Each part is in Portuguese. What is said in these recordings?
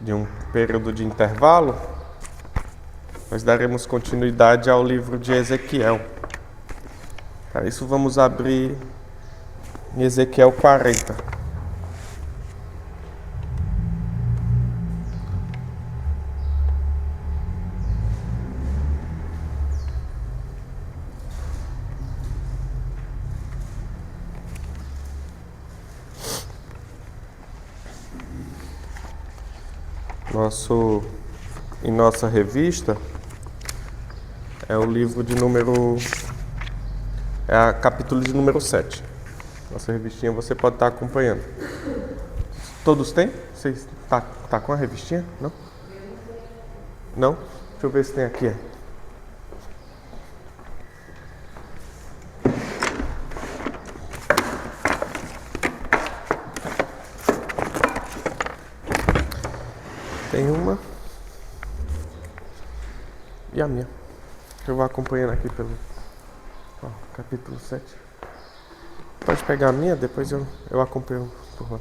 de um período de intervalo, nós daremos continuidade ao livro de Ezequiel. Para isso vamos abrir em Ezequiel 40. Em nossa revista é o livro de número... é a capítulo de número 7. Nossa revistinha você pode estar acompanhando. Todos têm? Você tá com a revistinha? Não? Não? Deixa eu ver se tem aqui. Tem uma e a minha. Eu vou acompanhando aqui pelo capítulo 7. Pode pegar a minha, depois eu acompanho por lá.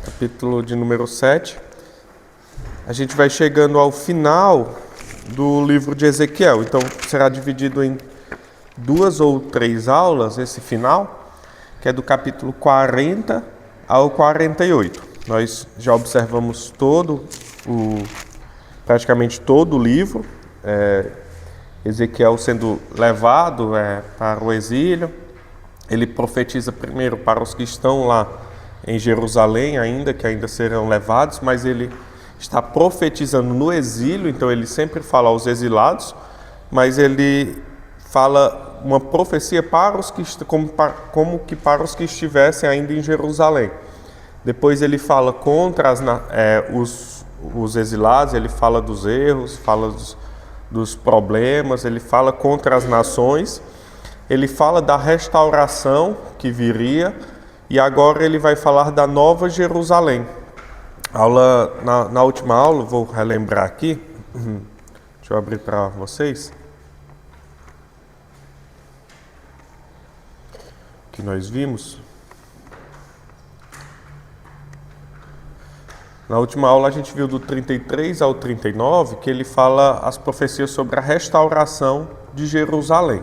Capítulo de número 7. A gente vai chegando ao final do livro de Ezequiel. Então será dividido em 2 ou 3 aulas, esse final, que é do capítulo 40 ao 48. Nós já observamos praticamente todo o livro, Ezequiel sendo levado para o exílio. Ele profetiza primeiro para os que estão lá em Jerusalém que ainda serão levados, mas ele está profetizando no exílio, então ele sempre fala aos exilados, mas ele fala uma profecia para os que como que para os que estivessem ainda em Jerusalém. Depois ele fala contra os exilados, ele fala dos erros, fala dos problemas, ele fala contra as nações, ele fala da restauração que viria, e agora ele vai falar da Nova Jerusalém. Na última aula, vou relembrar aqui, deixa eu abrir para vocês, que nós vimos. Na última aula a gente viu do 33 ao 39 que ele fala as profecias sobre a restauração de Jerusalém.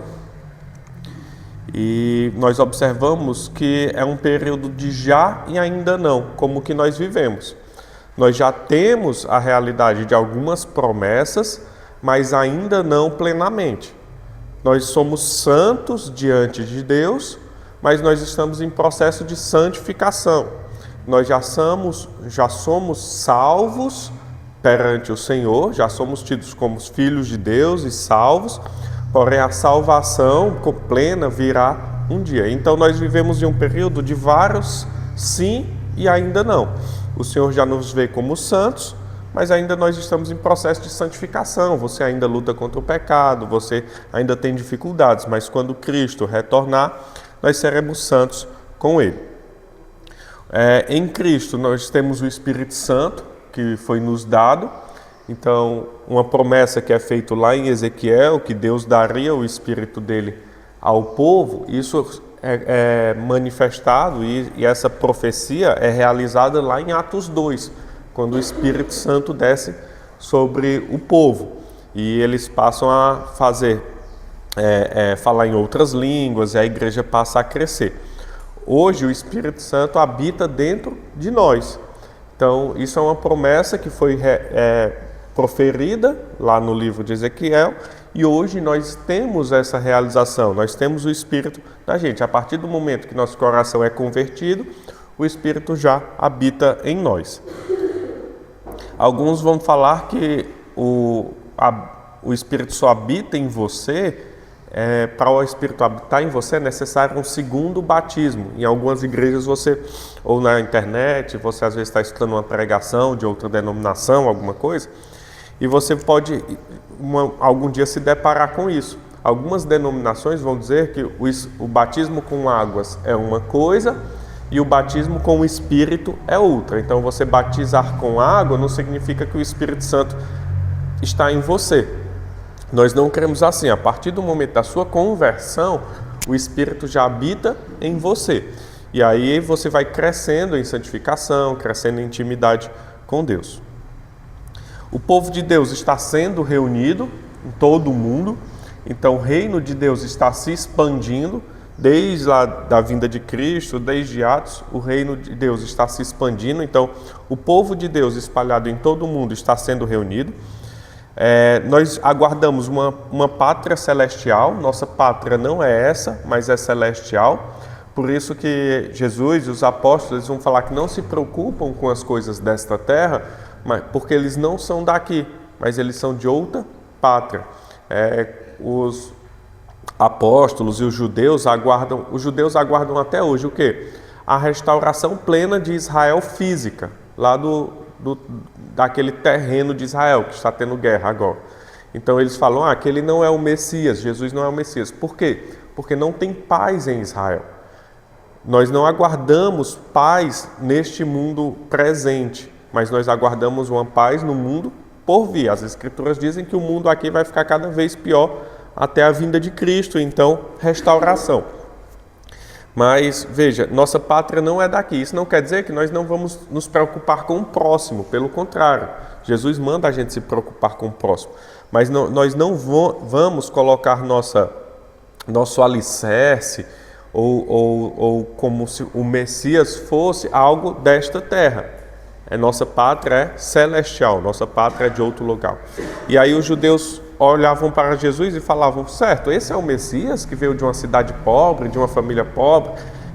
E nós observamos que é um período de já e ainda não, como que nós vivemos. Nós já temos a realidade de algumas promessas, mas ainda não plenamente. Nós somos santos diante de Deus, mas nós estamos em processo de santificação. Nós já somos salvos perante o Senhor, já somos tidos como filhos de Deus e salvos, porém a salvação plena virá um dia. Então nós vivemos em um período de vários sim e ainda não. O Senhor já nos vê como santos, mas ainda nós estamos em processo de santificação. Você ainda luta contra o pecado, você ainda tem dificuldades, mas quando Cristo retornar, nós seremos santos com Ele. Em Cristo nós temos o Espírito Santo, que foi nos dado. Então, uma promessa que é feita lá em Ezequiel, que Deus daria o Espírito dele ao povo, isso é manifestado e essa profecia é realizada lá em Atos 2, quando o Espírito Santo desce sobre o povo. E eles passam a falar em outras línguas, e a igreja passa a crescer. Hoje o Espírito Santo habita dentro de nós. Então isso é uma promessa que foi proferida lá no livro de Ezequiel, e hoje nós temos essa realização, nós temos o Espírito na gente. A partir do momento que nosso coração é convertido, o Espírito já habita em nós. Alguns vão falar que o Espírito só habita em você. Para o Espírito habitar em você é necessário um segundo batismo. Em algumas igrejas ou na internet, você às vezes está escutando uma pregação de outra denominação, alguma coisa, e você pode algum dia se deparar com isso. Algumas denominações vão dizer que o batismo com águas é uma coisa e o batismo com o Espírito é outra. Então você batizar com água não significa que o Espírito Santo está em você. Nós não cremos assim. A partir do momento da sua conversão, o Espírito já habita em você. E aí você vai crescendo em santificação, crescendo em intimidade com Deus. O povo de Deus está sendo reunido em todo o mundo, então o reino de Deus está se expandindo, desde lá da vinda de Cristo, desde Atos, o reino de Deus está se expandindo, então o povo de Deus espalhado em todo o mundo está sendo reunido. Nós aguardamos uma pátria celestial, nossa pátria não é essa, mas é celestial, por isso que Jesus e os apóstolos vão falar que não se preocupam com as coisas desta terra, porque eles não são daqui, mas eles são de outra pátria. Os apóstolos e os judeus aguardam até hoje o quê? A restauração plena de Israel física, lá daquele terreno de Israel, que está tendo guerra agora. Então eles falam que ele não é o Messias, Jesus não é o Messias. Por quê? Porque não tem paz em Israel. Nós não aguardamos paz neste mundo presente, mas nós aguardamos uma paz no mundo por vir. As Escrituras dizem que o mundo aqui vai ficar cada vez pior até a vinda de Cristo, então restauração. Mas veja, nossa pátria não é daqui. Isso não quer dizer que nós não vamos nos preocupar com o próximo, pelo contrário. Jesus manda a gente se preocupar com o próximo. Mas nós não vamos colocar nosso alicerce ou como se o Messias fosse algo desta terra. Nossa pátria é celestial, nossa pátria é de outro lugar. E aí os judeus olhavam para Jesus e falavam, certo, esse é o Messias que veio de uma cidade pobre, de uma família pobre,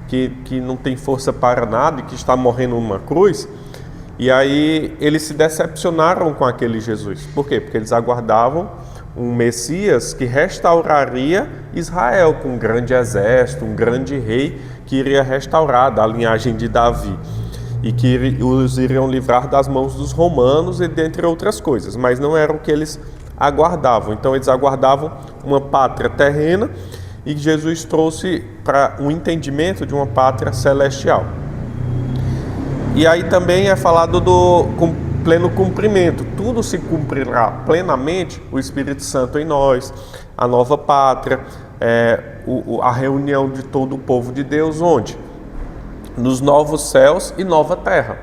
que não tem força para nada e que está morrendo numa cruz. E aí eles se decepcionaram com aquele Jesus. Por quê? Porque eles aguardavam um Messias que restauraria Israel com um grande exército, um grande rei que iria restaurar da linhagem de Davi e que os iriam livrar das mãos dos romanos e dentre outras coisas, mas não era o que eles aguardavam. Então eles aguardavam uma pátria terrena e Jesus trouxe para um entendimento de uma pátria celestial. E aí também é falado com pleno cumprimento, tudo se cumprirá plenamente, o Espírito Santo em nós, a nova pátria, a reunião de todo o povo de Deus, onde? Nos novos céus e nova terra.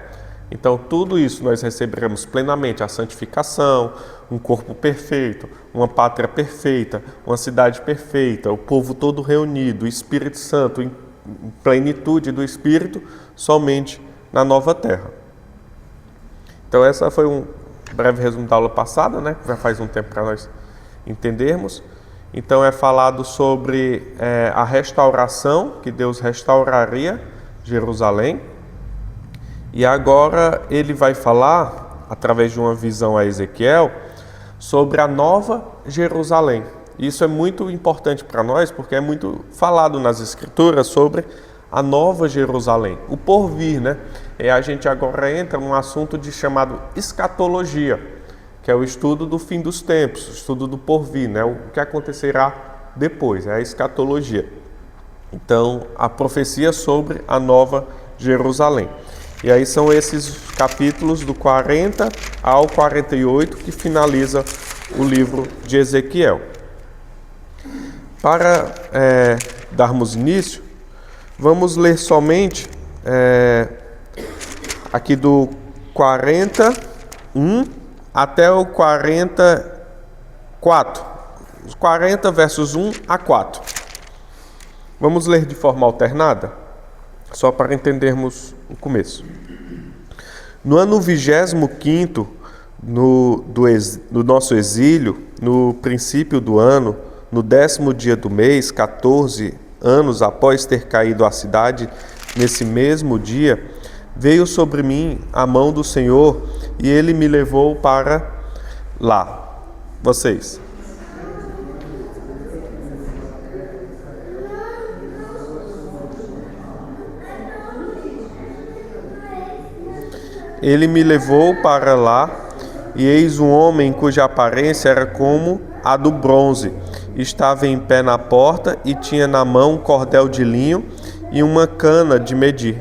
Então tudo isso nós receberemos plenamente, a santificação, um corpo perfeito, uma pátria perfeita, uma cidade perfeita, o povo todo reunido, o Espírito Santo em plenitude do Espírito, somente na nova terra. Então essa foi um breve resumo da aula passada, né? Já faz um tempo para nós entendermos. Então é falado sobre a restauração, que Deus restauraria Jerusalém. E agora ele vai falar, através de uma visão a Ezequiel, sobre a nova Jerusalém. Isso é muito importante para nós, porque é muito falado nas Escrituras sobre a nova Jerusalém, o porvir, né? E a gente agora entra num assunto chamado escatologia, que é o estudo do fim dos tempos, o estudo do porvir, né? O que acontecerá depois, é a escatologia. Então, a profecia sobre a nova Jerusalém. E aí são esses capítulos do 40 ao 48 que finaliza o livro de Ezequiel. Para darmos início, vamos ler somente aqui do 41 até o 44. Os 40 versos 1 a 4. Vamos ler de forma alternada, só para entendermos o começo. No ano 25º do nosso exílio, no princípio do ano, no 10º dia do mês, 14 anos após ter caído a cidade, nesse mesmo dia, veio sobre mim a mão do Senhor e ele me levou para lá. Vocês. Ele me levou para lá, e eis um homem cuja aparência era como a do bronze. Estava em pé na porta e tinha na mão um cordel de linho e uma cana de medir.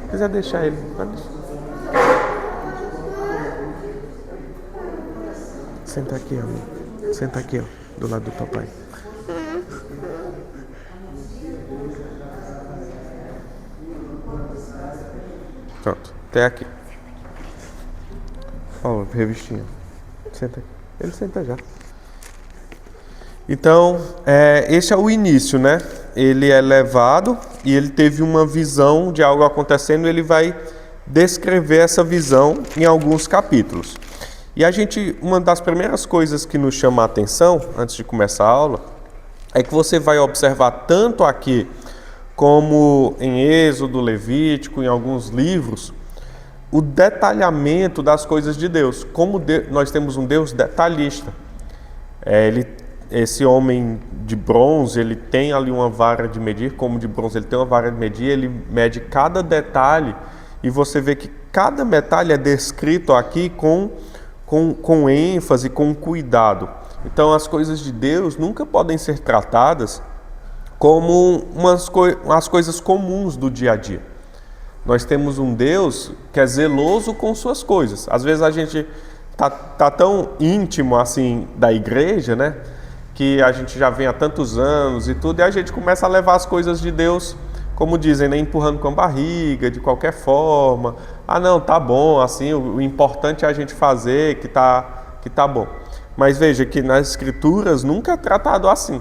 Se quiser deixar ele, pode deixar. Senta aqui, amor. Senta aqui, ó, do lado do papai. Até aqui. Ó, revistinha. Senta aqui. Ele senta já. Então, esse é o início, né? Ele é levado e ele teve uma visão de algo acontecendo, ele vai descrever essa visão em alguns capítulos. E uma das primeiras coisas que nos chama a atenção, antes de começar a aula, é que você vai observar tanto aqui, como em Êxodo, Levítico, em alguns livros, o detalhamento das coisas de Deus. Como nós temos um Deus detalhista. Esse homem de bronze, ele tem ali uma vara de medir, como de bronze ele tem uma vara de medir, ele mede cada detalhe e você vê que cada detalhe é descrito aqui com ênfase, com cuidado. Então as coisas de Deus nunca podem ser tratadas como as coisas comuns do dia a dia. Nós temos um Deus que é zeloso com suas coisas. Às vezes a gente tá tão íntimo assim da igreja, né? Que a gente já vem há tantos anos e tudo, e a gente começa a levar as coisas de Deus, como dizem, né, empurrando com a barriga, de qualquer forma. Ah, não, tá bom, assim, o importante é a gente fazer, que tá bom. Mas veja que nas Escrituras nunca é tratado assim.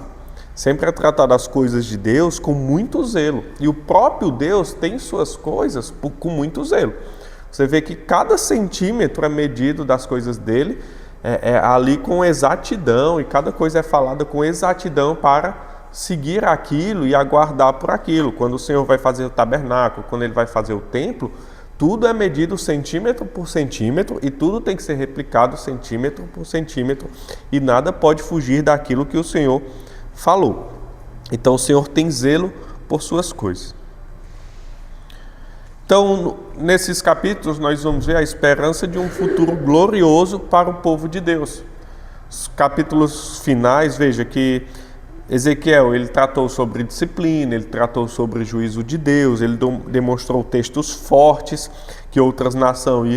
Sempre é tratado as coisas de Deus com muito zelo. E o próprio Deus tem suas coisas com muito zelo. Você vê que cada centímetro é medido das coisas dele, ali com exatidão, e cada coisa é falada com exatidão para seguir aquilo e aguardar por aquilo. Quando o Senhor vai fazer o tabernáculo, quando ele vai fazer o templo, tudo é medido centímetro por centímetro e tudo tem que ser replicado centímetro por centímetro e nada pode fugir daquilo que o Senhor falou. Então o Senhor tem zelo por suas coisas. Então, nesses capítulos, nós vamos ver a esperança de um futuro glorioso para o povo de Deus. Os capítulos finais, veja que Ezequiel, ele tratou sobre disciplina, ele tratou sobre juízo de Deus, ele demonstrou textos fortes que outras nações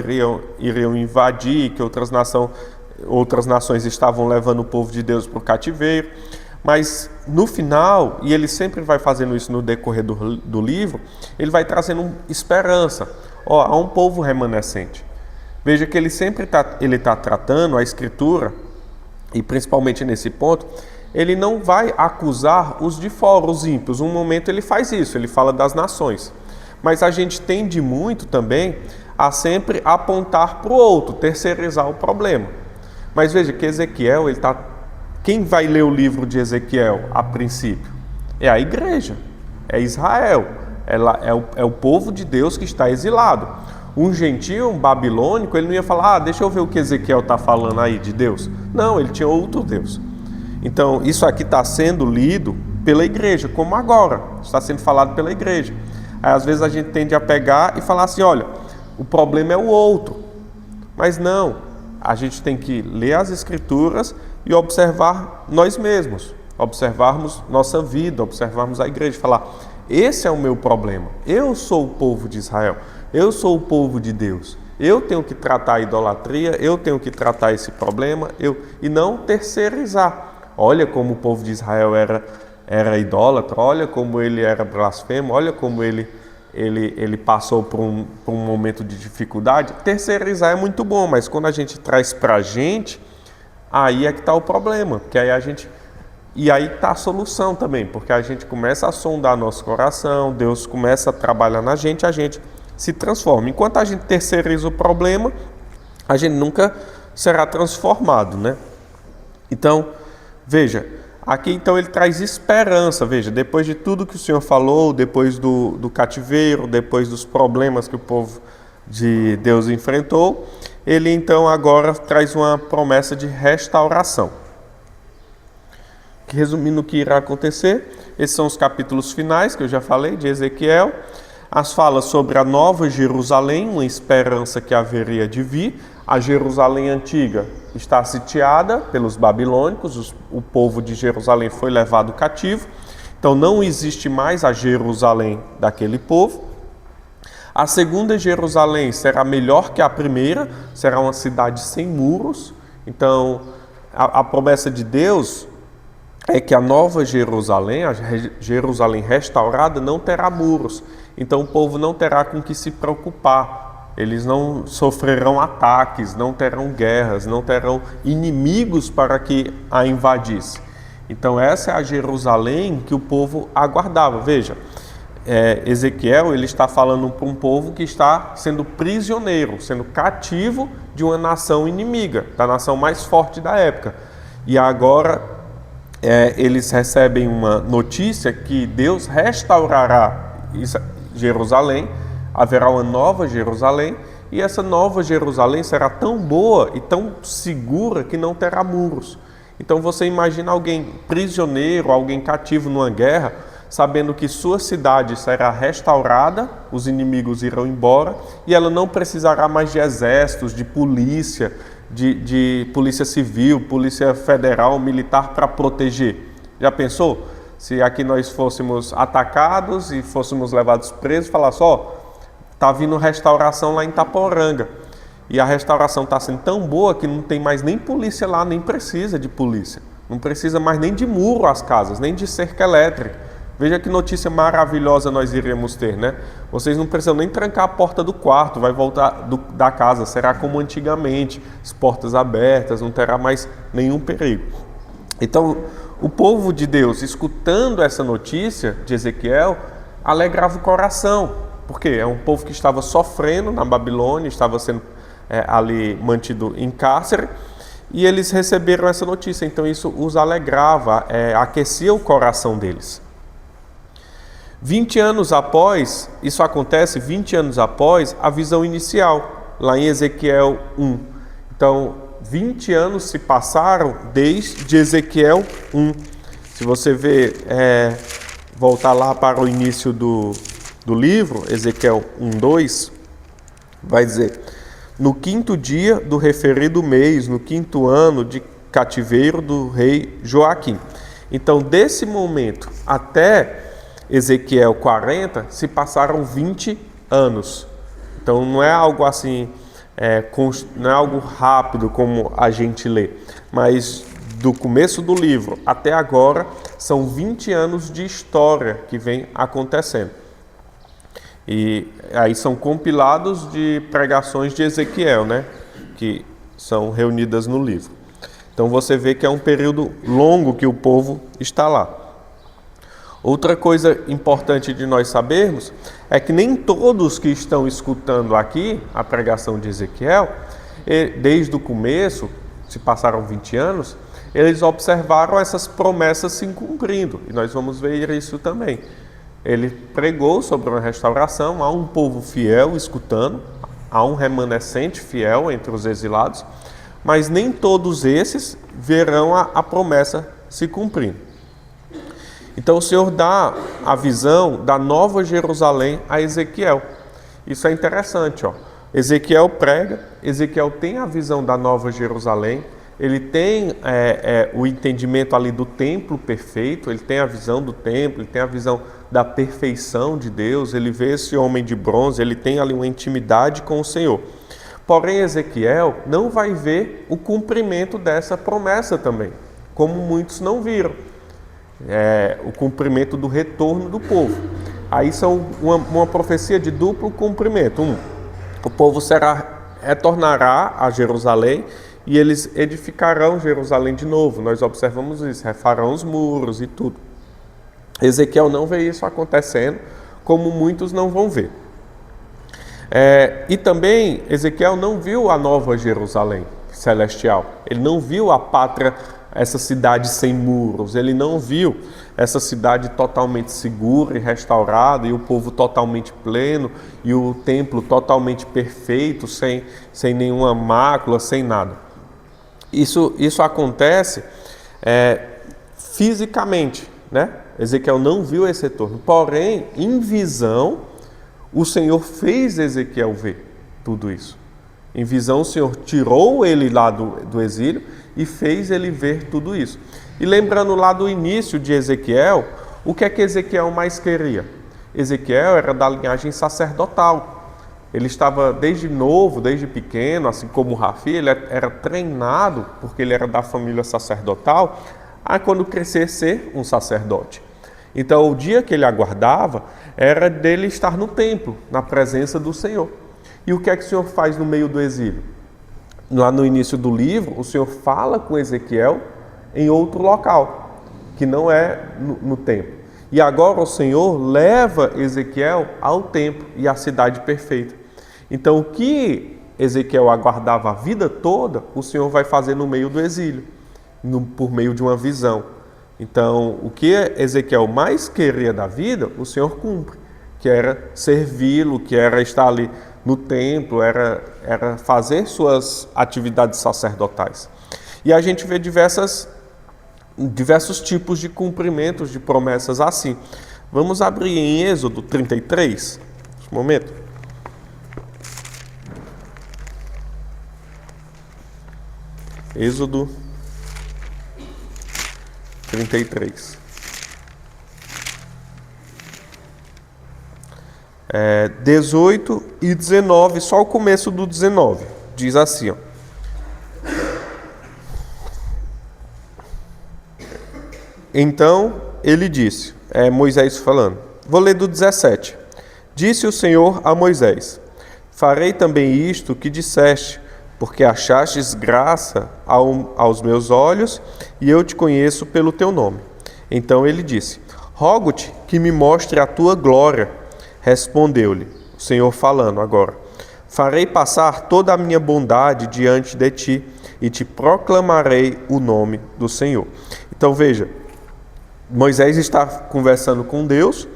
iriam invadir, que outras nações estavam levando o povo de Deus para o cativeiro. Mas no final, e ele sempre vai fazendo isso no decorrer do livro, ele vai trazendo esperança. Há um povo remanescente. Veja que ele sempre está tratando a Escritura, e principalmente nesse ponto, ele não vai acusar os de fora, os ímpios. Um momento ele faz isso, ele fala das nações. Mas a gente tende muito também a sempre apontar para o outro, terceirizar o problema. Mas veja que Ezequiel, quem vai ler o livro de Ezequiel a princípio? É a igreja, é Israel, é o povo de Deus que está exilado. Um gentio, um babilônico, ele não ia falar, deixa eu ver o que Ezequiel está falando aí de Deus. Não, ele tinha outro Deus. Então, isso aqui está sendo lido pela igreja, como agora, está sendo falado pela igreja. Aí, às vezes, a gente tende a pegar e falar assim, olha, o problema é o outro. Mas não, a gente tem que ler as Escrituras e observar nós mesmos, observarmos nossa vida, observarmos a igreja, falar, esse é o meu problema, eu sou o povo de Israel, eu sou o povo de Deus, eu tenho que tratar a idolatria, eu tenho que tratar esse problema, e não terceirizar. Olha como o povo de Israel era idólatra, olha como ele era blasfemo, olha como ele passou por um momento de dificuldade. Terceirizar é muito bom, mas quando a gente traz para a gente, aí é que está o problema, porque aí aí está a solução também, porque a gente começa a sondar nosso coração, Deus começa a trabalhar na gente, a gente se transforma. Enquanto a gente terceiriza o problema, a gente nunca será transformado, né? Então, veja, aqui então ele traz esperança, veja, depois de tudo que o Senhor falou, depois do cativeiro, depois dos problemas que o povo de Deus enfrentou, ele então agora traz uma promessa de restauração. Resumindo o que irá acontecer, esses são os capítulos finais que eu já falei de Ezequiel, as falas sobre a nova Jerusalém, uma esperança que haveria de vir. A Jerusalém antiga está sitiada pelos babilônicos, o povo de Jerusalém foi levado cativo, então não existe mais a Jerusalém daquele povo. A segunda Jerusalém será melhor que a primeira, será uma cidade sem muros. Então, a promessa de Deus é que a nova Jerusalém, a Jerusalém restaurada, não terá muros. Então, o povo não terá com que se preocupar Eles não sofrerão ataques, não terão guerras, não terão inimigos para que a invadisse. Então essa é a Jerusalém que o povo aguardava. Veja, Ezequiel ele está falando para um povo que está sendo prisioneiro, sendo cativo de uma nação inimiga, da nação mais forte da época. E agora eles recebem uma notícia que Deus restaurará Jerusalém, haverá uma nova Jerusalém, e essa nova Jerusalém será tão boa e tão segura que não terá muros. Então você imagina alguém prisioneiro, alguém cativo numa guerra, sabendo que sua cidade será restaurada, os inimigos irão embora, e ela não precisará mais de exércitos, de polícia, de polícia civil, polícia federal, militar para proteger. Já pensou? Se aqui nós fôssemos atacados e fôssemos levados presos, falar só, está vindo restauração lá em Itaporanga. E a restauração está sendo tão boa que não tem mais nem polícia lá, nem precisa de polícia. Não precisa mais nem de muro às casas, nem de cerca elétrica. Veja que notícia maravilhosa nós iremos ter, né? Vocês não precisam nem trancar a porta do quarto, vai voltar da casa, será como antigamente, as portas abertas, não terá mais nenhum perigo. Então, o povo de Deus, escutando essa notícia de Ezequiel, alegrava o coração. Por quê? É um povo que estava sofrendo na Babilônia, estava sendo ali mantido em cárcere, e eles receberam essa notícia, então isso os alegrava, aquecia o coração deles. 20 anos após, isso acontece 20 anos após a visão inicial, lá em Ezequiel 1. Então, 20 anos se passaram desde Ezequiel 1. Se você ver, voltar lá para o início do livro, Ezequiel 1:2, vai dizer: no 5º dia do referido mês, no 5º ano de cativeiro do rei Joaquim. Então, desse momento até Ezequiel 40, se passaram 20 anos. Então, não é algo assim, não é algo rápido como a gente lê, mas do começo do livro até agora, são 20 anos de história que vem acontecendo. E aí são compilados de pregações de Ezequiel, né? Que são reunidas no livro. Então você vê que é um período longo que o povo está lá. Outra coisa importante de nós sabermos é que nem todos que estão escutando aqui a pregação de Ezequiel, desde o começo, se passaram 20 anos, eles observaram essas promessas se cumprindo. E nós vamos ver isso também. Ele pregou sobre uma restauração, há um povo fiel escutando, há um remanescente fiel entre os exilados, mas nem todos esses verão a promessa se cumprindo. Então o Senhor dá a visão da nova Jerusalém a Ezequiel. Isso é interessante, ó. Ezequiel prega, Ezequiel tem a visão da nova Jerusalém, ele tem o entendimento ali do templo perfeito, ele tem a visão do templo, ele tem a visão da perfeição de Deus, ele vê esse homem de bronze, ele tem ali uma intimidade com o Senhor. Porém, Ezequiel não vai ver o cumprimento dessa promessa também, como muitos não viram. O cumprimento do retorno do povo. Aí são uma profecia de duplo cumprimento. O povo retornará a Jerusalém e eles edificarão Jerusalém de novo. Nós observamos isso, refarão os muros e tudo. Ezequiel não vê isso acontecendo, como muitos não vão ver. E também Ezequiel não viu a nova Jerusalém celestial. Ele não viu a pátria, essa cidade sem muros. Ele não viu essa cidade totalmente segura e restaurada, e o povo totalmente pleno, e o templo totalmente perfeito, sem nenhuma mácula, sem nada. Isso acontece fisicamente, né? Ezequiel não viu esse retorno. Porém, em visão, o Senhor fez Ezequiel ver tudo isso. Em visão, o Senhor tirou ele lá do exílio e fez ele ver tudo isso. E lembrando lá do início de Ezequiel, o que é que Ezequiel mais queria? Ezequiel era da linhagem sacerdotal. Ele estava desde novo, desde pequeno, assim como Rafi, ele era treinado, porque ele era da família sacerdotal, a quando crescer ser um sacerdote. Então o dia que ele aguardava era dele estar no templo, na presença do Senhor. E o que é que o Senhor faz no meio do exílio? Lá no início do livro, o Senhor fala com Ezequiel em outro local, que não é no templo. E agora o Senhor leva Ezequiel ao templo e à cidade perfeita. Então o que Ezequiel aguardava a vida toda, o Senhor vai fazer no meio do exílio, por meio de uma visão. Então o que Ezequiel mais queria da vida, o Senhor cumpre, que era servi-lo, que era estar ali no templo, era fazer suas atividades sacerdotais. E a gente vê diversos tipos de cumprimentos de promessas assim. Vamos abrir em Êxodo 33, um momento. Êxodo 33. 18 e 19, só o começo do 19. Diz assim, ó. Então ele disse, Moisés falando, vou ler do 17. Disse o Senhor a Moisés, farei também isto que disseste, porque achastes graça aos meus olhos, e eu te conheço pelo teu nome. Então ele disse, rogo-te que me mostre a tua glória. Respondeu-lhe, o Senhor falando agora, farei passar toda a minha bondade diante de ti, e te proclamarei o nome do Senhor. Então veja, Moisés está conversando com Deus,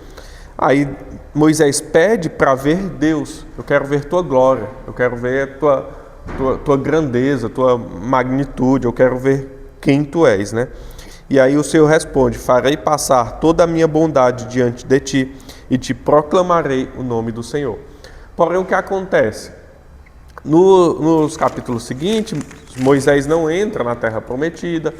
aí Moisés pede para ver Deus. Eu quero ver tua glória, eu quero ver tua grandeza, tua magnitude, eu quero ver quem tu és, né? E aí o Senhor responde, farei passar toda a minha bondade diante de ti e te proclamarei o nome do Senhor. Porém, o que acontece? Nos capítulos seguintes, Moisés não entra na terra prometida,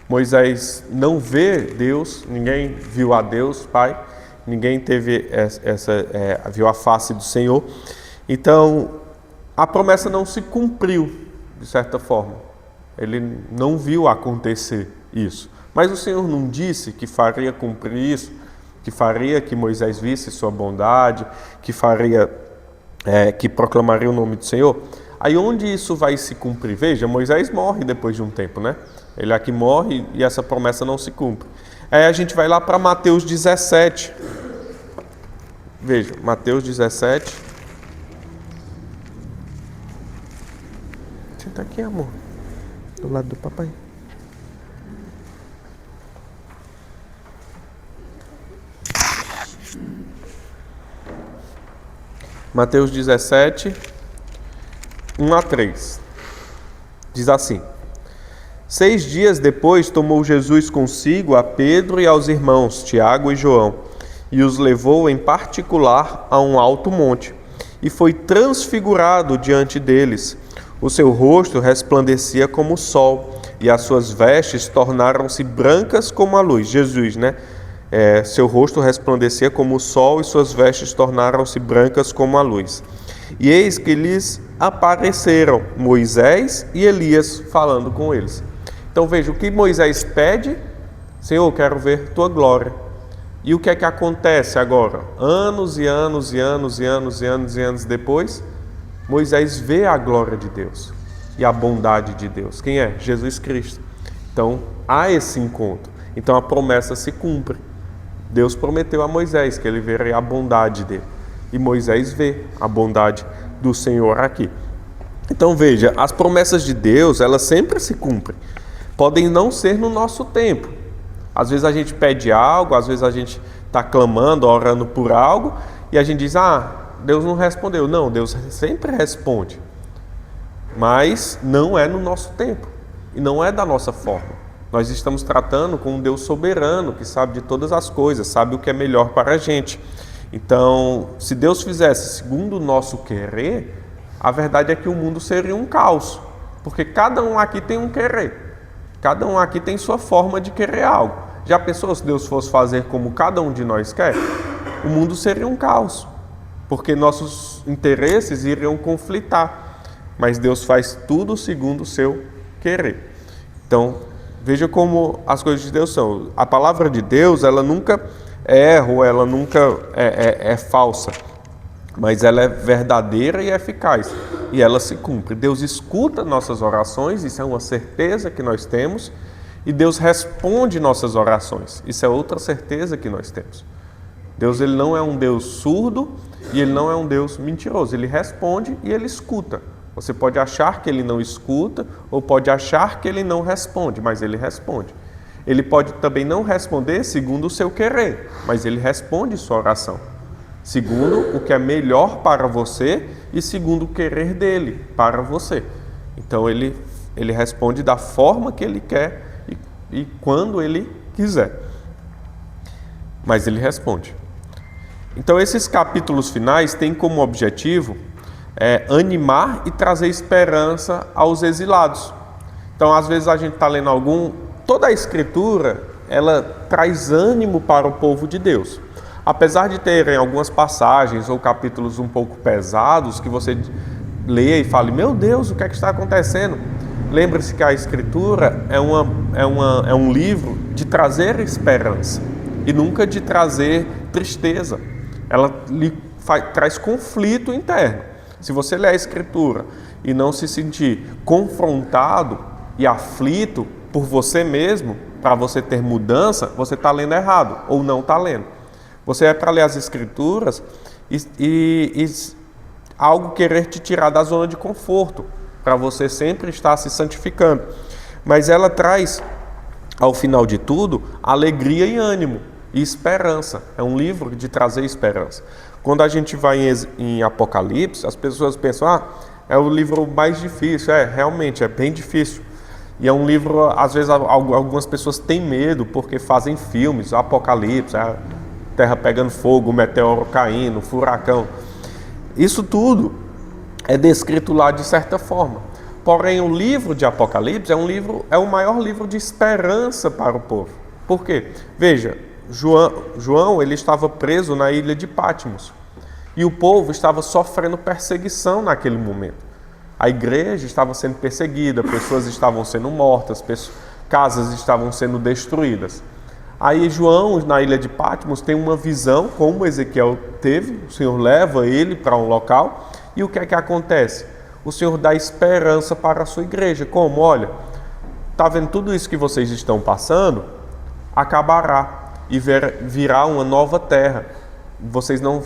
Moisés não vê Deus, ninguém viu a Deus, Pai, ninguém teve viu a face do Senhor. Então, a promessa não se cumpriu, de certa forma. Ele não viu acontecer isso. Mas o Senhor não disse que faria cumprir isso, que faria que Moisés visse sua bondade, que faria, que proclamaria o nome do Senhor. Aí onde isso vai se cumprir? Veja, Moisés morre depois de um tempo, né? Ele aqui morre e essa promessa não se cumpre. Aí a gente vai lá para Mateus 17. Veja, Mateus 17. Senta aqui, amor. Do lado do papai. Mateus 17, 1 a 3. Diz assim: 6 dias depois tomou Jesus consigo a Pedro e aos irmãos Tiago e João, e os levou em particular a um alto monte, e foi transfigurado diante deles. O seu rosto resplandecia como o sol, e as suas vestes tornaram-se brancas como a luz. Jesus, né? Seu rosto resplandecia como o sol, e suas vestes tornaram-se brancas como a luz. E eis que lhes apareceram Moisés e Elias falando com eles. Então veja, o que Moisés pede: Senhor, quero ver tua glória. E o que é que acontece agora? Anos e anos e anos e anos e anos e anos depois, Moisés vê a glória de Deus e a bondade de Deus. Quem é? Jesus Cristo. Então há esse encontro. Então a promessa se cumpre. Deus prometeu a Moisés que ele veria a bondade dele. E Moisés vê a bondade do Senhor aqui. Então veja, as promessas de Deus, elas sempre se cumprem. Podem não ser no nosso tempo. Às vezes a gente pede algo, às vezes a gente está clamando, orando por algo, e a gente diz, Deus não respondeu. Não, Deus sempre responde. Mas não é no nosso tempo. E não é da nossa forma. Nós estamos tratando com um Deus soberano, que sabe de todas as coisas, sabe o que é melhor para a gente. Então, se Deus fizesse segundo o nosso querer, a verdade é que o mundo seria um caos. Porque cada um aqui tem um querer. Cada um aqui tem sua forma de querer algo. Já pensou se Deus fosse fazer como cada um de nós quer? O mundo seria um caos. Porque nossos interesses iriam conflitar. Mas Deus faz tudo segundo o seu querer. Então, veja como as coisas de Deus são. A palavra de Deus, ela nunca erra ou ela nunca é falsa. mas ela é verdadeira e eficaz, e ela se cumpre. Deus escuta nossas orações, isso é uma certeza que nós temos, e Deus responde nossas orações, isso é outra certeza que nós temos. Deus, ele não é um Deus surdo e ele não é um Deus mentiroso, ele responde e ele escuta. Você pode achar que ele não escuta ou pode achar que ele não responde, mas ele responde. Ele pode também não responder segundo o seu querer, mas ele responde sua oração, segundo o que é melhor para você e segundo o querer dele para você. Então ele responde da forma que ele quer e quando ele quiser. Mas ele responde. Então esses capítulos finais têm como objetivo animar e trazer esperança aos exilados. Então às vezes a gente está lendo toda a Escritura, ela traz ânimo para o povo de Deus. Apesar de terem algumas passagens ou capítulos um pouco pesados, que você leia e fale, meu Deus, o que é que está acontecendo? Lembre-se que a Escritura é um livro de trazer esperança e nunca de trazer tristeza. Ela traz conflito interno. Se você ler a Escritura e não se sentir confrontado e aflito por você mesmo, para você ter mudança, você está lendo errado ou não está lendo. Você é para ler as Escrituras e algo querer te tirar da zona de conforto, para você sempre estar se santificando. Mas ela traz, ao final de tudo, alegria e ânimo e esperança. É um livro de trazer esperança. Quando a gente vai em Apocalipse, as pessoas pensam, é o livro mais difícil. Realmente, é bem difícil. E é um livro, às vezes, algumas pessoas têm medo porque fazem filmes, Apocalipse, a terra pegando fogo, o meteoro caindo, furacão. Isso tudo é descrito lá de certa forma. Porém, o livro de Apocalipse é o maior livro de esperança para o povo. Por quê? Veja, João ele estava preso na ilha de Patmos e o povo estava sofrendo perseguição naquele momento. A igreja estava sendo perseguida, pessoas estavam sendo mortas, casas estavam sendo destruídas. Aí João, na ilha de Patmos, tem uma visão, como Ezequiel teve, o Senhor leva ele para um local, e o que é que acontece? O Senhor dá esperança para a sua igreja, como? Olha, está vendo tudo isso que vocês estão passando? Acabará e virá uma nova terra. Vocês não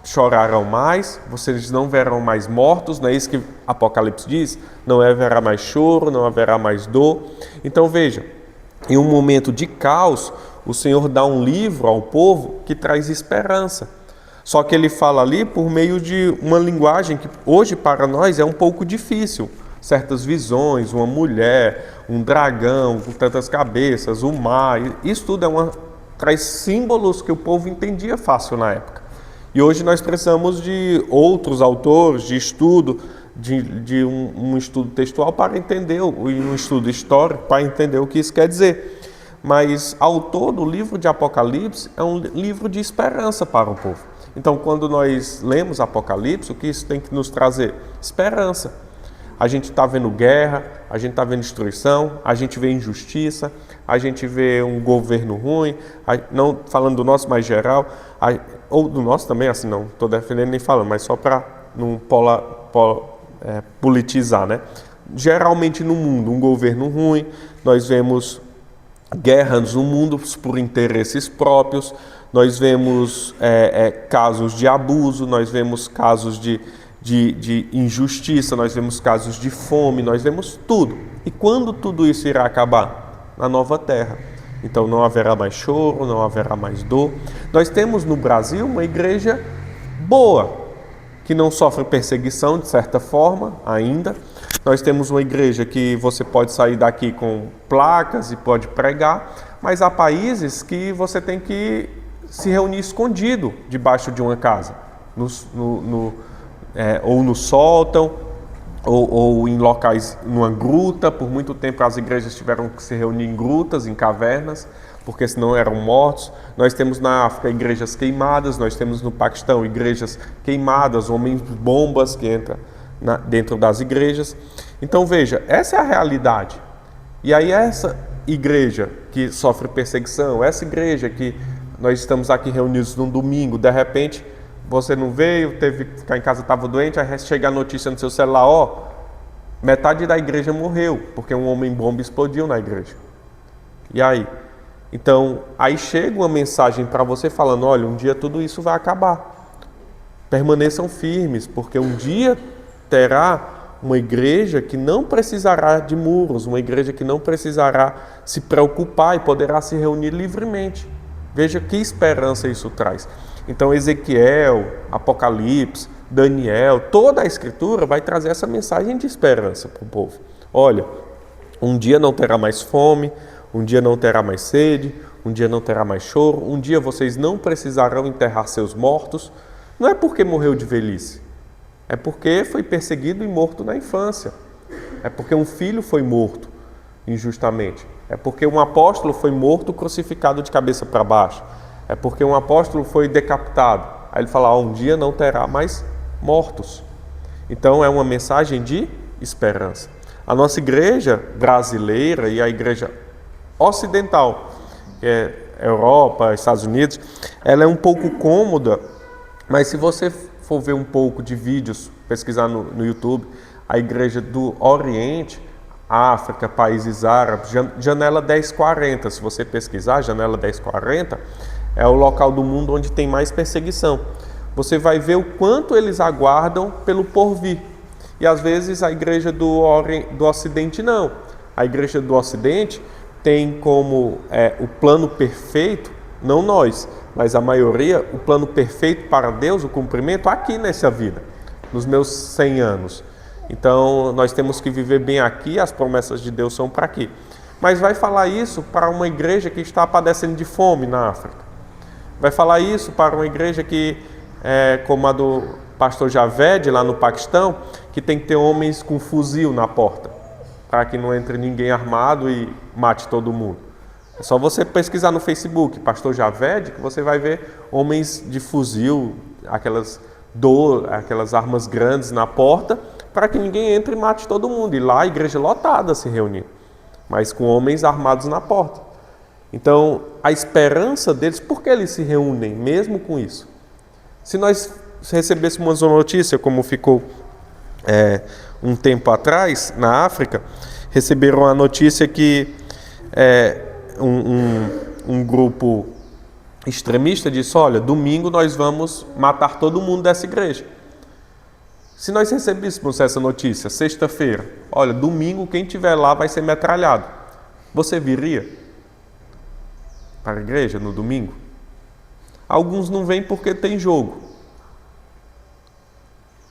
chorarão mais, vocês não verão mais mortos, não é isso que Apocalipse diz? Não haverá mais choro, não haverá mais dor. Então veja, em um momento de caos, o Senhor dá um livro ao povo que traz esperança. Só que ele fala ali por meio de uma linguagem que hoje para nós é um pouco difícil. Certas visões, uma mulher, um dragão com tantas cabeças, o mar, isso tudo traz símbolos que o povo entendia fácil na época. E hoje nós precisamos de outros autores, de estudo, de um estudo textual para entender, e um estudo histórico para entender o que isso quer dizer. Mas, ao todo, o livro de Apocalipse é um livro de esperança para o povo. Então, quando nós lemos Apocalipse, o que isso tem que nos trazer? Esperança. A gente está vendo guerra, a gente está vendo destruição, a gente vê injustiça, a gente vê um governo ruim, não falando do nosso mais geral, ou do nosso também, assim, não estou defendendo nem falando, mas só para não politizar, né? Geralmente no mundo, um governo ruim, nós vemos guerras no mundo por interesses próprios, nós vemos casos de abuso, nós vemos casos de injustiça, nós vemos casos de fome, nós vemos tudo. E quando tudo isso irá acabar? Na nova terra. Então não haverá mais choro, não haverá mais dor. Nós temos no Brasil uma igreja boa, que não sofre perseguição de certa forma ainda. Nós temos uma igreja que você pode sair daqui com placas e pode pregar, mas há países que você tem que se reunir escondido debaixo de uma casa, ou no sótão, ou em locais, numa gruta. Por muito tempo as igrejas tiveram que se reunir em grutas, em cavernas, porque senão eram mortos. Nós temos na África igrejas queimadas, nós temos no Paquistão igrejas queimadas, homens-bombas que entram dentro das igrejas. Então veja, essa é a realidade. E aí essa igreja que sofre perseguição, essa igreja que nós estamos aqui reunidos num domingo, de repente você não veio, teve que ficar em casa, estava doente, aí chega a notícia no seu celular, ó, metade da igreja morreu, porque um homem-bomba explodiu na igreja. E aí? Então, aí chega uma mensagem para você falando, olha, um dia tudo isso vai acabar. Permaneçam firmes, porque um dia terá uma igreja que não precisará de muros, uma igreja que não precisará se preocupar e poderá se reunir livremente. Veja que esperança isso traz. Então, Ezequiel, Apocalipse, Daniel, toda a Escritura vai trazer essa mensagem de esperança para o povo. Olha, um dia não terá mais fome, um dia não terá mais sede, um dia não terá mais choro, um dia vocês não precisarão enterrar seus mortos. Não é porque morreu de velhice, é porque foi perseguido e morto na infância. É porque um filho foi morto injustamente. É porque um apóstolo foi morto crucificado de cabeça para baixo. É porque um apóstolo foi decapitado. Aí ele fala, um dia não terá mais mortos. Então é uma mensagem de esperança. A nossa igreja brasileira e a igreja ocidental, que é Europa, Estados Unidos, ela é um pouco cômoda, mas se você for ver um pouco de vídeos, pesquisar no YouTube, a igreja do Oriente, África, países árabes, janela 1040, se você pesquisar, janela 1040, é o local do mundo onde tem mais perseguição. Você vai ver o quanto eles aguardam pelo porvir. E às vezes a igreja do Ocidente não. A igreja do Ocidente tem como o plano perfeito, não nós, mas a maioria, o plano perfeito para Deus, o cumprimento aqui nessa vida, nos meus 100 anos. Então, nós temos que viver bem aqui, as promessas de Deus são para aqui. Mas vai falar isso para uma igreja que está padecendo de fome na África. Vai falar isso para uma igreja que, como a do pastor Javed, lá no Paquistão, que tem que ter homens com fuzil na porta, para que não entre ninguém armado e mate todo mundo. É só você pesquisar no Facebook, pastor Javed, que você vai ver homens de fuzil, aquelas armas grandes na porta, para que ninguém entre e mate todo mundo. E lá a igreja lotada se reunindo, mas com homens armados na porta. Então, a esperança deles, por que eles se reúnem mesmo com isso? Se nós recebêssemos uma notícia, como ficou um tempo atrás, na África, receberam a notícia que um grupo extremista disse, olha, domingo nós vamos matar todo mundo dessa igreja. Se nós recebêssemos essa notícia, sexta-feira, olha, domingo quem estiver lá vai ser metralhado, você viria para a igreja no domingo? Alguns não vêm porque tem jogo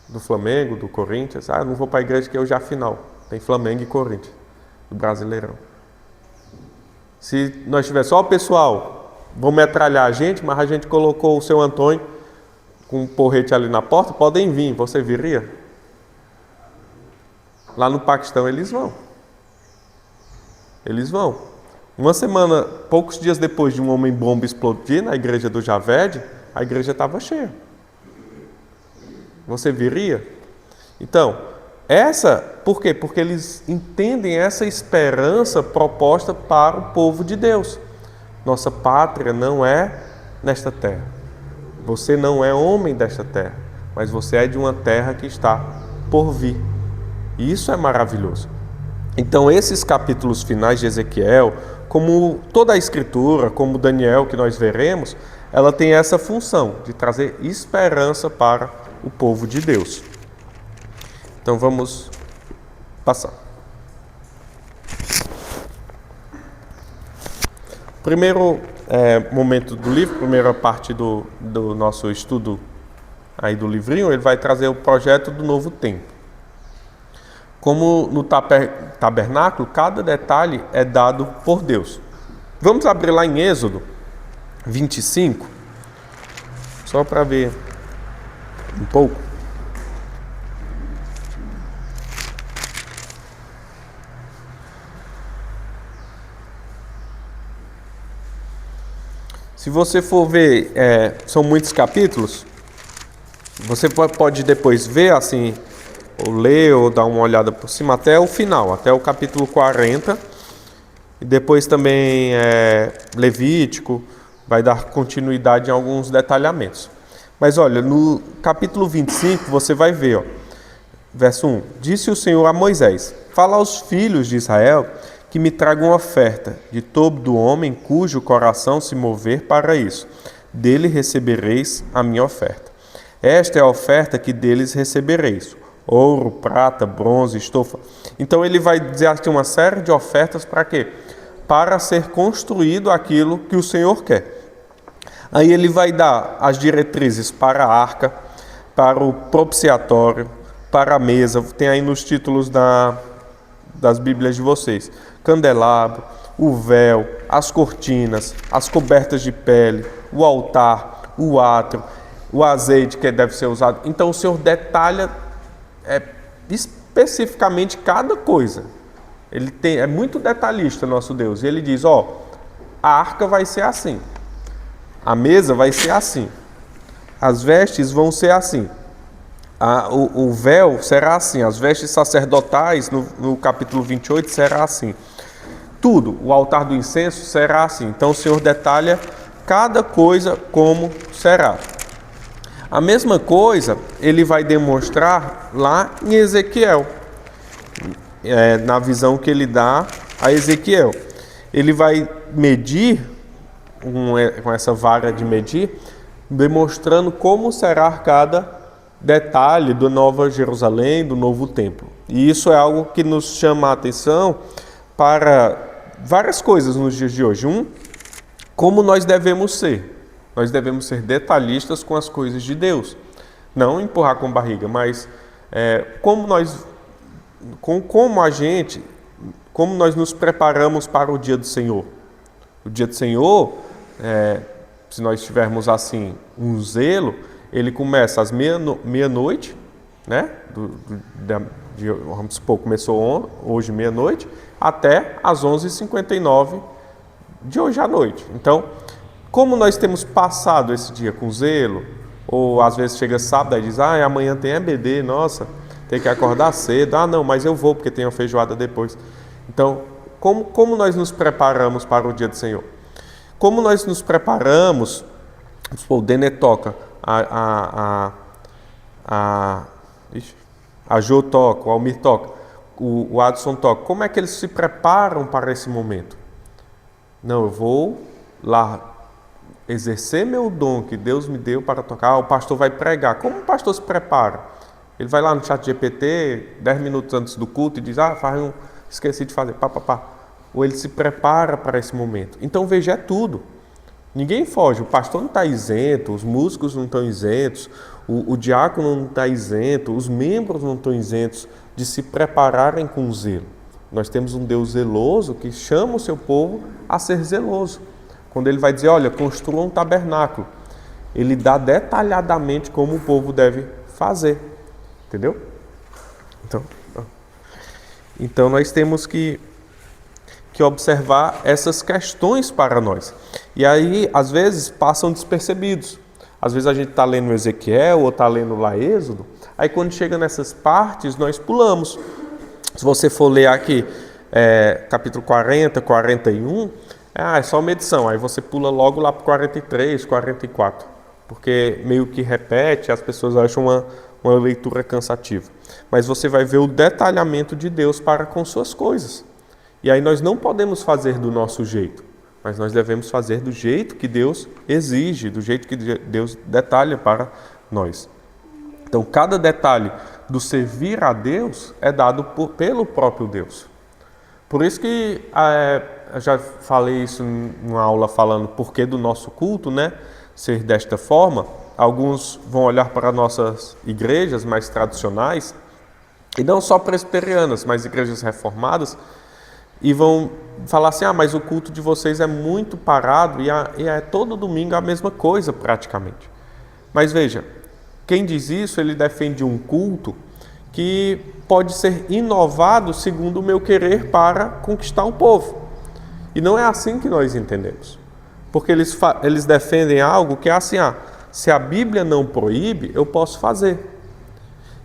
do Flamengo, do Corinthians. Não vou para a igreja que hoje é a final, tem Flamengo e Corinthians, do Brasileirão. Se nós tiver só o pessoal, vão metralhar a gente, mas a gente colocou o seu Antônio com um porrete ali na porta, podem vir, você viria? Lá no Paquistão eles vão. Eles vão. Uma semana, poucos dias depois de um homem-bomba explodir na igreja do Javed, a igreja estava cheia. Você viria? Então, por quê? Porque eles entendem essa esperança proposta para o povo de Deus. Nossa pátria não é nesta terra. Você não é homem desta terra, mas você é de uma terra que está por vir. E isso é maravilhoso. Então, esses capítulos finais de Ezequiel, como toda a Escritura, como Daniel, que nós veremos, ela tem essa função de trazer esperança para o povo de Deus. Então, vamos passar. Primeiro momento do livro, primeira parte do nosso estudo aí do livrinho, ele vai trazer o projeto do novo templo. Como no tabernáculo, cada detalhe é dado por Deus. Vamos abrir lá em Êxodo 25, só para ver um pouco. Se você for ver, são muitos capítulos, você pode depois ver assim, ou ler, ou dar uma olhada por cima até o final, até o capítulo 40, e depois também Levítico, vai dar continuidade em alguns detalhamentos. Mas olha, no capítulo 25 você vai ver, ó, verso 1. Disse o Senhor a Moisés: fala aos filhos de Israel que me tragam oferta de todo homem cujo coração se mover para isso. Dele recebereis a minha oferta. Esta é a oferta que deles recebereis: ouro, prata, bronze, estofa. Então ele vai dizer aqui uma série de ofertas para quê? Para ser construído aquilo que o Senhor quer. Aí ele vai dar as diretrizes para a arca, para o propiciatório, para a mesa. Tem aí nos títulos das Bíblias de vocês: candelabro, o véu, as cortinas, as cobertas de pele, o altar, o átrio, o azeite que deve ser usado. Então o Senhor detalha especificamente cada coisa. É muito detalhista, nosso Deus. E ele diz, a arca vai ser assim, a mesa vai ser assim, as vestes vão ser assim, o véu será assim, as vestes sacerdotais, no capítulo 28, será assim. Tudo, o altar do incenso será assim. Então o Senhor detalha cada coisa como será. A mesma coisa ele vai demonstrar lá em Ezequiel, na visão que ele dá a Ezequiel. Ele vai medir com essa vara de medir, demonstrando como será cada detalhe da Nova Jerusalém, do novo templo. E isso é algo que nos chama a atenção para várias coisas nos dias de hoje. Como nós devemos ser. Nós devemos ser detalhistas com as coisas de Deus. Não empurrar com barriga, mas como nós nos preparamos para o dia do Senhor. O dia do Senhor, se nós tivermos assim um zelo, ele começa às meia-noite, né? Vamos supor, começou hoje meia-noite, até às 11h59 de hoje à noite. Então, como nós temos passado esse dia com zelo, ou às vezes chega sábado e diz, amanhã tem EBD, nossa, tem que acordar cedo, não, mas eu vou porque tem uma feijoada depois. Então, como nós nos preparamos para o dia do Senhor? Como nós nos preparamos, o Denê toca, a Jo toca, o Almir toca, o Adson toca. Como é que eles se preparam para esse momento? Não, eu vou lá exercer meu dom que Deus me deu para tocar. O pastor vai pregar. Como o pastor se prepara? Ele vai lá no chat GPT 10 minutos antes do culto e diz, esqueci de fazer, Ou ele se prepara para esse momento. Então veja, é tudo. Ninguém foge, o pastor não está isento, os músicos não estão isentos, o diácono não está isento, os membros não estão isentos de se prepararem com zelo. Nós temos um Deus zeloso que chama o seu povo a ser zeloso. Quando ele vai dizer, olha, construa um tabernáculo, ele dá detalhadamente como o povo deve fazer. Entendeu? Então nós temos que observar essas questões para nós. E aí, às vezes, passam despercebidos. Às vezes a gente está lendo Ezequiel ou está lendo lá Êxodo, aí quando chega nessas partes, nós pulamos. Se você for ler aqui, capítulo 40, 41, é só uma edição, aí você pula logo lá para 43, 44, porque meio que repete, as pessoas acham uma leitura cansativa. Mas você vai ver o detalhamento de Deus para com suas coisas. E aí nós não podemos fazer do nosso jeito, mas nós devemos fazer do jeito que Deus exige, do jeito que Deus detalha para nós. Então, cada detalhe do servir a Deus é dado pelo próprio Deus. Por isso que eu já falei isso numa aula falando porquê do nosso culto, né? Ser desta forma. Alguns vão olhar para nossas igrejas mais tradicionais, e não só presbiterianas, mas igrejas reformadas, e vão falar assim, mas o culto de vocês é muito parado e é todo domingo a mesma coisa praticamente. Mas veja, quem diz isso, ele defende um culto que pode ser inovado segundo o meu querer para conquistar o povo. E não é assim que nós entendemos. Porque eles defendem algo que é assim, se a Bíblia não proíbe, eu posso fazer.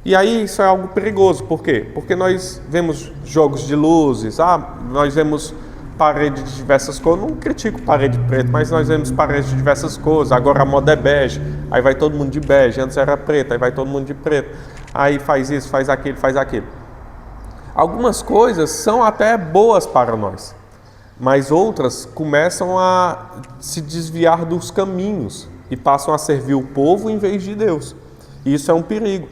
E aí isso é algo perigoso, por quê? Porque nós vemos jogos de luzes, nós vemos parede de diversas cores, não critico parede preta, mas nós vemos paredes de diversas cores, agora a moda é bege, Aí vai todo mundo de bege, antes era preto, aí vai todo mundo de preto. Aí faz isso, faz aquilo, faz aquilo. Algumas coisas são até boas para nós, mas outras começam a se desviar dos caminhos e passam a servir o povo em vez de Deus. E isso é um perigo.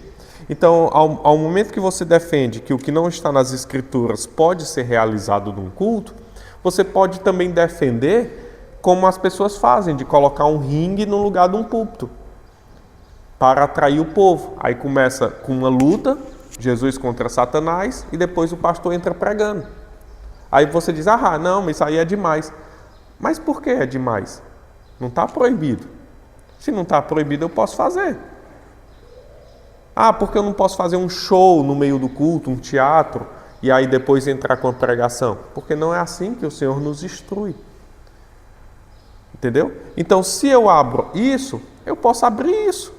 Então, ao momento que você defende que o que não está nas Escrituras pode ser realizado num culto, você pode também defender como as pessoas fazem, de colocar um ringue no lugar de um púlpito, para atrair o povo. Aí começa com uma luta, Jesus contra Satanás, e depois o pastor entra pregando. Aí você diz, não, mas isso aí é demais. Mas por que é demais? Não está proibido. Se não está proibido, eu posso fazer. Porque eu não posso fazer um show no meio do culto, um teatro, e aí depois entrar com a pregação? Porque não é assim que o Senhor nos instrui. Entendeu? Então, se eu abro isso, eu posso abrir isso.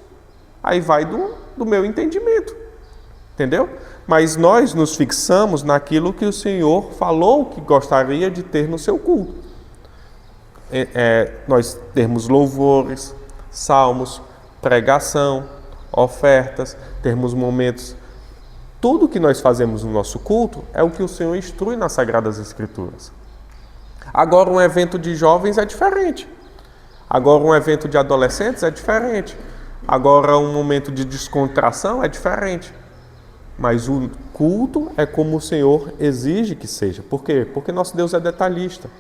Aí vai do meu entendimento. Entendeu? Mas nós nos fixamos naquilo que o Senhor falou que gostaria de ter no seu culto. Nós termos louvores, salmos, pregação, ofertas, termos momentos. Tudo que nós fazemos no nosso culto é o que o Senhor instrui nas Sagradas Escrituras. Agora, um evento de jovens é diferente. Agora, um evento de adolescentes é diferente. Agora, um momento de descontração é diferente. Mas o culto é como o Senhor exige que seja. Por quê? Porque nosso Deus é detalhista.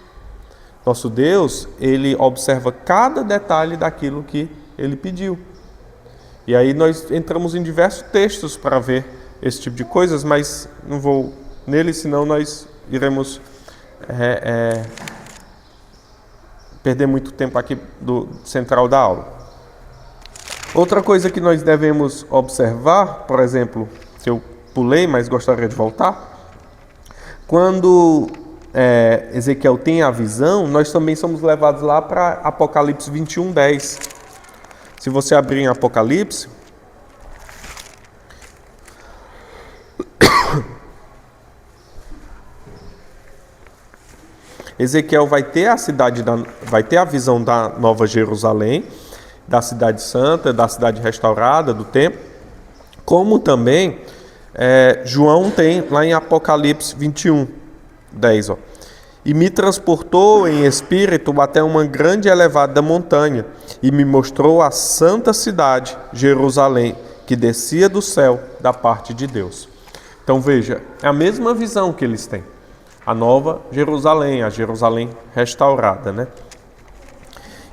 Nosso Deus, Ele observa cada detalhe daquilo que Ele pediu. E aí nós entramos em diversos textos para ver esse tipo de coisas, mas não vou nele, senão nós iremos perder muito tempo aqui do central da aula. Outra coisa que nós devemos observar, por exemplo, se eu pulei, mas gostaria de voltar, quando Ezequiel tem a visão, nós também somos levados lá para Apocalipse 21:10. Se você abrir em Apocalipse, Ezequiel vai ter vai ter a visão da Nova Jerusalém, da cidade santa, da cidade restaurada, do templo, como também João tem lá em Apocalipse 21:10. E me transportou em espírito até uma grande e elevada montanha, e me mostrou a santa cidade, Jerusalém, que descia do céu da parte de Deus. Então veja, é a mesma visão que eles têm. A nova Jerusalém, a Jerusalém restaurada, né?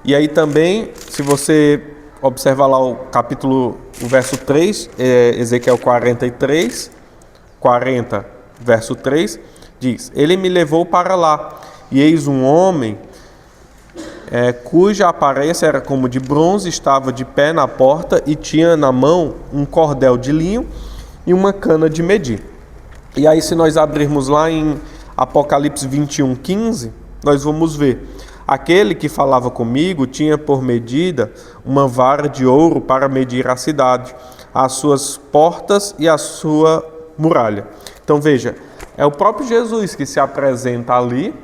E aí também, se você observar lá o verso 3, Ezequiel 43, 40, verso 3, diz: Ele me levou para lá, e eis um homem cuja aparência era como de bronze, estava de pé na porta e tinha na mão um cordel de linho e uma cana de medir. E aí, se nós abrirmos lá em Apocalipse 21:15, nós vamos ver: aquele que falava comigo tinha por medida uma vara de ouro para medir a cidade, as suas portas e a sua muralha. Então veja, é o próprio Jesus que se apresenta ali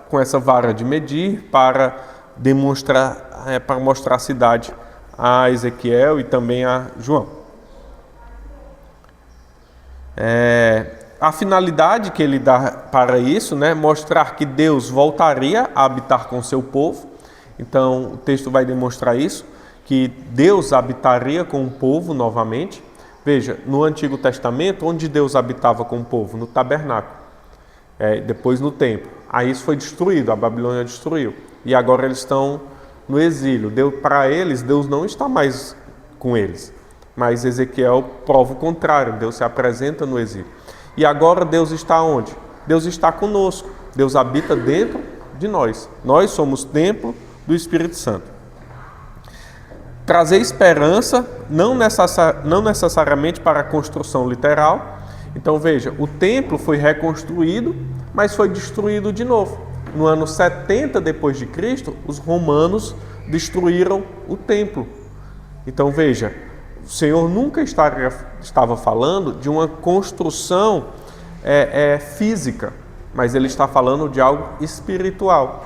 com essa vara de medir, para mostrar a cidade a Ezequiel e também a João. A finalidade que ele dá para isso, mostrar que Deus voltaria a habitar com seu povo. Então o texto vai demonstrar isso, que Deus habitaria com o povo novamente. Veja, no Antigo Testamento, onde Deus habitava com o povo? No tabernáculo, depois no templo. Aí isso foi destruído, a Babilônia destruiu. E agora eles estão no exílio. Para eles, Deus não está mais com eles. Mas Ezequiel prova o contrário, Deus se apresenta no exílio. E agora Deus está onde? Deus está conosco. Deus habita dentro de nós. Nós somos templo do Espírito Santo. Trazer esperança, não necessariamente para a construção literal. Então veja, o templo foi reconstruído, mas foi destruído de novo. No ano 70 depois de Cristo, os romanos destruíram o templo. Então veja, o Senhor nunca estava falando de uma construção física, mas Ele está falando de algo espiritual.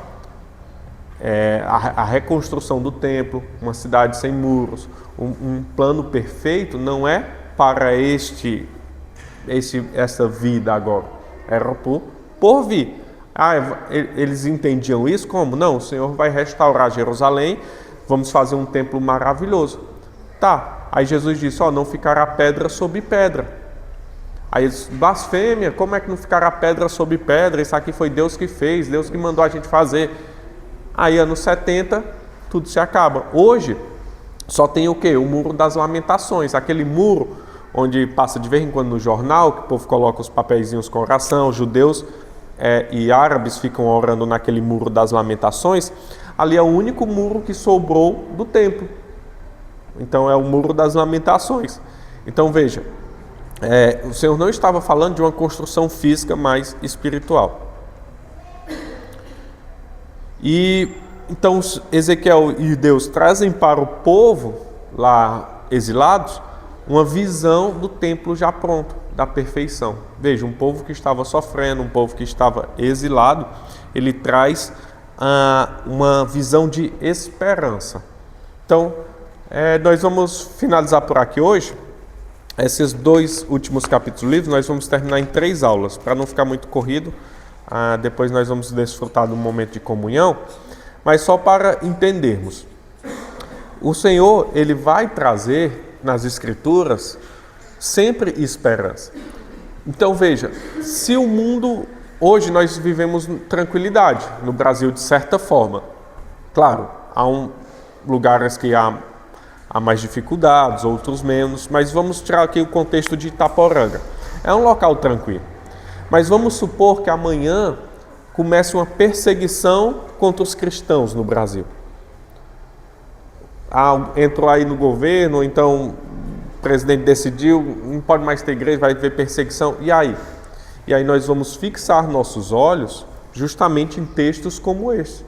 a reconstrução do templo, uma cidade sem muros, um plano perfeito não é para essa vida agora, era por vir. Eles entendiam isso como? Não, o Senhor vai restaurar Jerusalém, vamos fazer um templo maravilhoso. Tá, aí Jesus disse, não ficará pedra sobre pedra. Aí eles, blasfêmia, como é que não ficará pedra sobre pedra? Isso aqui foi Deus que fez, Deus que mandou a gente fazer. Aí anos 70, tudo se acaba. Hoje, só tem o quê? O Muro das Lamentações, aquele muro onde passa de vez em quando no jornal, que o povo coloca os papeizinhos com oração, os judeus e árabes ficam orando naquele Muro das Lamentações. Ali é o único muro que sobrou do templo. Então é o Muro das Lamentações. Então veja, o Senhor não estava falando de uma construção física, mas espiritual. E então Ezequiel e Deus trazem para o povo lá exilados uma visão do templo já pronto, da perfeição. Veja, um povo que estava sofrendo, um povo que estava exilado, ele traz uma visão de esperança. Então, nós vamos finalizar por aqui hoje. Esses 2 últimos capítulos do livro nós vamos terminar em 3 aulas, para não ficar muito corrido. Depois nós vamos desfrutar do momento de comunhão, mas só para entendermos. O Senhor, Ele vai trazer nas Escrituras sempre esperança. Então veja, se o mundo, hoje nós vivemos tranquilidade, no Brasil de certa forma. Claro, há lugares que há mais dificuldades, outros menos, mas vamos tirar aqui o contexto de Itaporanga. É um local tranquilo. Mas vamos supor que amanhã comece uma perseguição contra os cristãos no Brasil. Entrou aí no governo, ou então o presidente decidiu, não pode mais ter igreja, vai haver perseguição. E aí? E aí nós vamos fixar nossos olhos justamente em textos como esse.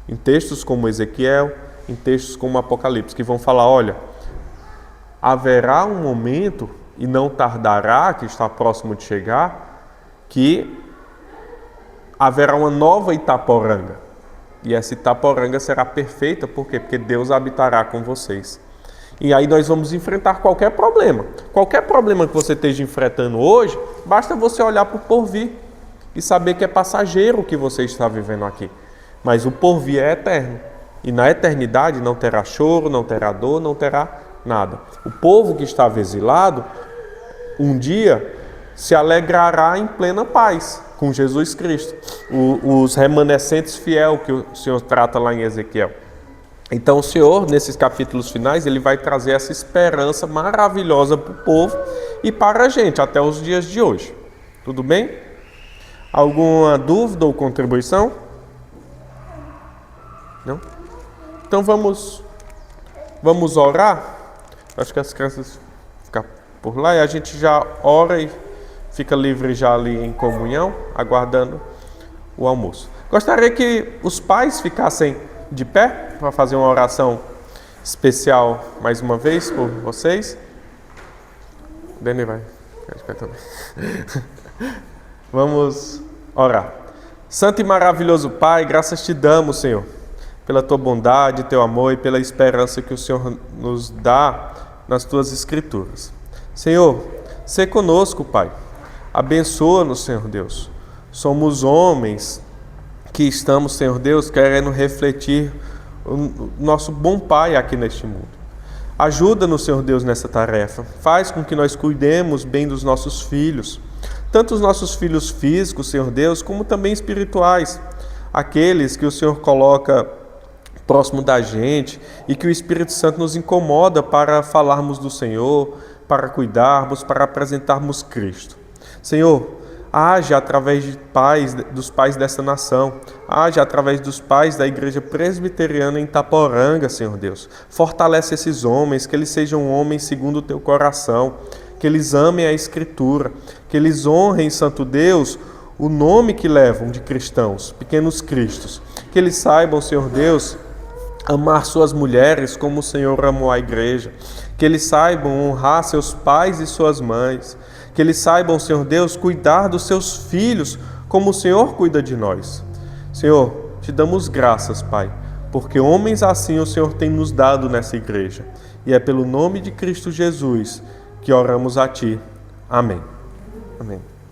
Em textos como Ezequiel, em textos como Apocalipse, que vão falar, olha, haverá um momento, e não tardará, que está próximo de chegar, que haverá uma nova Itaporanga. E essa Itaporanga será perfeita, por quê? Porque Deus habitará com vocês. E aí nós vamos enfrentar qualquer problema. Qualquer problema que você esteja enfrentando hoje, basta você olhar para o porvir e saber que é passageiro o que você está vivendo aqui. Mas o porvir é eterno. E na eternidade não terá choro, não terá dor, não terá nada. O povo que estava exilado, um dia se alegrará em plena paz com Jesus Cristo. Os remanescentes fiel que o Senhor trata lá em Ezequiel. Então o Senhor, nesses capítulos finais, ele vai trazer essa esperança maravilhosa para o povo e para a gente, até os dias de hoje. Tudo bem? Alguma dúvida ou contribuição? Não? Então vamos orar. Acho que as crianças ficam por lá e a gente já ora e fica livre já ali em comunhão, aguardando o almoço. Gostaria que os pais ficassem de pé para fazer uma oração especial mais uma vez por vocês. Dani vai ficar de pé também. Vamos orar. Santo e maravilhoso Pai, graças te damos, Senhor, pela tua bondade, teu amor e pela esperança que o Senhor nos dá nas tuas escrituras. Senhor, sê conosco, Pai. Abençoa-nos, Senhor Deus. Somos homens que estamos, Senhor Deus, querendo refletir o nosso bom Pai aqui neste mundo. Ajuda-nos, Senhor Deus, nessa tarefa. Faz com que nós cuidemos bem dos nossos filhos, tanto os nossos filhos físicos, Senhor Deus, como também espirituais, aqueles que o Senhor coloca próximo da gente e que o Espírito Santo nos incomoda para falarmos do Senhor, para cuidarmos, para apresentarmos Cristo. Senhor, age através dos pais dessa nação, age através dos pais da Igreja Presbiteriana em Itaporanga, Senhor Deus. Fortalece esses homens, que eles sejam homens segundo o teu coração, que eles amem a Escritura, que eles honrem, Santo Deus, o nome que levam de cristãos, pequenos cristos, que eles saibam, Senhor Deus, amar suas mulheres como o Senhor amou a igreja, que eles saibam honrar seus pais e suas mães, que eles saibam, Senhor Deus, cuidar dos seus filhos como o Senhor cuida de nós. Senhor, te damos graças, Pai, porque homens assim o Senhor tem nos dado nessa igreja. E é pelo nome de Cristo Jesus que oramos a Ti. Amém. Amém.